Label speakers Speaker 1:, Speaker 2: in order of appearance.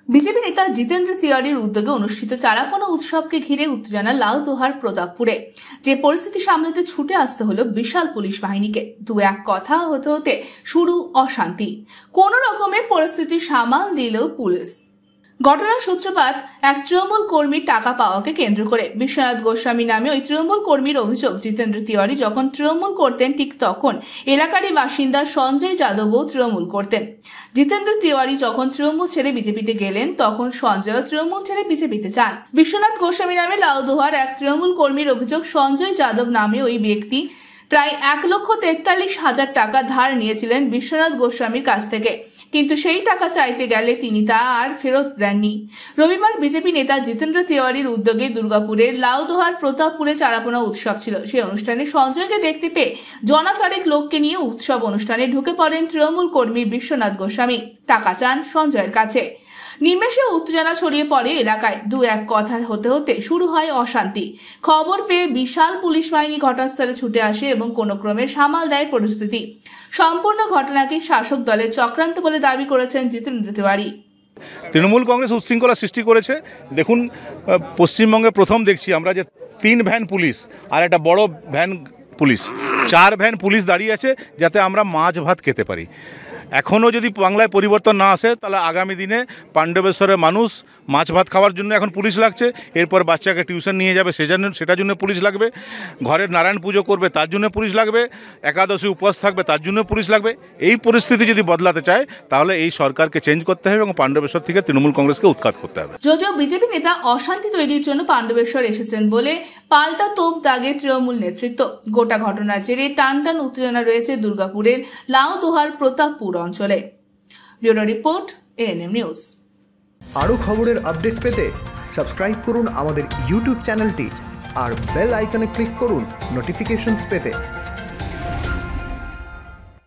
Speaker 1: BJP নেতা জিতেন্দ্র তিওয়ারির উদ্যোগে অনুষ্ঠিত চারাপোনা উৎসবকে ঘিরে উত্তেজনা লাউদোহার প্রতাপপুরে। যে পরিস্থিতি সামলাতে ছুটে আসতে হলো বিশাল পুলিশ বাহিনীকে। দু এক কথা হতে হতে শুরু অশান্তি। কোন রকমে পরিস্থিতি সামাল দিল পুলিশ। ঘটনার সূত্রপাত এক তৃণমূল কর্মীর টাকা পাওয়াকে কেন্দ্র করে। বিশ্বনাথ গোস্বামী নামে ওই তৃণমূল কর্মীর অভিযোগ, জিতেন্দ্র তিওয়ারি যখন তৃণমূল করতেন ঠিক তখন এলাকারই বাসিন্দা সঞ্জয় যাদবও তৃণমূল করতেন। জিতেন্দ্র তিওয়ারি যখন তৃণমূল ছেড়ে বিজেপিতে গেলেন তখন সঞ্জয় তৃণমূল ছেড়ে বিজেপিতে যান। বিশ্বনাথ গোস্বামী নামে লাউদোহার এক তৃণমূল কর্মীর অভিযোগ, সঞ্জয় যাদব নামে ওই ব্যক্তি প্রায় 1,43,000 টাকা ধার নিয়েছিলেন বিশ্বনাথ গোস্বামীর কাছ থেকে, কিন্তু সেই টাকা চাইতে গেলে তিনি তা আর ফেরত দেননি। রবিবার বিজেপি নেতা জিতেন্দ্র তিওয়ারির উদ্যোগে দুর্গাপুরের লাউদোহার প্রতাপপুরে চারাপোনা উৎসব ছিল। সেই অনুষ্ঠানে সঞ্জয়কে দেখতে পেয়ে জনাচারেক লোককে নিয়ে উৎসব অনুষ্ঠানে ঢুকে পড়েন তৃণমূল কর্মী বিশ্বনাথ গোস্বামী। টাকা চান সঞ্জয়ের কাছে। নিমেষে উত্তেজনা ছড়িয়ে পড়ে এলাকায়। দু এক কথা হতে হতে শুরু হয় অশান্তি। খবর পেয়ে বিশাল পুলিশ বাহিনী ঘটনাস্থলে ছুটে আসে এবং কোনো ক্রমে সামাল দেয় পরিস্থিতি। সম্পূর্ণ ঘটনাকে শাসক দলের চক্রান্ত বলে দাবি করেছেন জিতেন্দ্র তিওয়ারি।
Speaker 2: তৃণমূল কংগ্রেস উচ্ছৃঙ্খলা সৃষ্টি করেছে। দেখুন, পশ্চিমবঙ্গে প্রথম দেখছি আমরা যে 3 ভ্যান পুলিশ আর একটা বড় ভ্যান পুলিশ, 4 ভ্যান পুলিশ দাঁড়িয়ে আছে যাতে আমরা মাছ ভাত খেতে পারি। এখনও যদি বাংলায় পরিবর্তন না আসে তাহলে আগামী দিনে পাণ্ডবেশ্বরের মানুষ মাছ ভাত খাওয়ার জন্য এখন পুলিশ লাগছে। এরপর বাচ্চাকে টিউশন নিয়ে যাবে সেটার জন্য পুলিশ লাগবে। ঘরের নারায়ণ পুজো করবে তার জন্য পুলিশ লাগবে। একাদশী উপবাস থাকবে তার জন্য পুলিশ লাগবে। এই পরিস্থিতি যদি বদলাতে চায় তাহলে এই সরকারকে চেঞ্জ করতে হবে এবং পাণ্ডবেশ্বর থেকে তৃণমূল কংগ্রেসকে উৎখাত করতে হবে।
Speaker 1: যদিও বিজেপি নেতা অশান্তি তৈরির জন্য পাণ্ডবেশ্বর এসেছেন বলে পাল্টা তোপ দাগে তৃণমূল নেতৃত্ব। গোটা ঘটনার জেরে টানটান উত্তেজনা রয়েছে দুর্গাপুরের লাউদোহার প্রতাপপুর অঞ্চলে। Bureau report, ANM news.
Speaker 3: আরও খবরের আপডেট পেতে সাবস্ক্রাইব করুন আমাদের ইউটিউব চ্যানেলটি আর বেল আইকনে ক্লিক করুন নোটিফিকেশনস পেতে।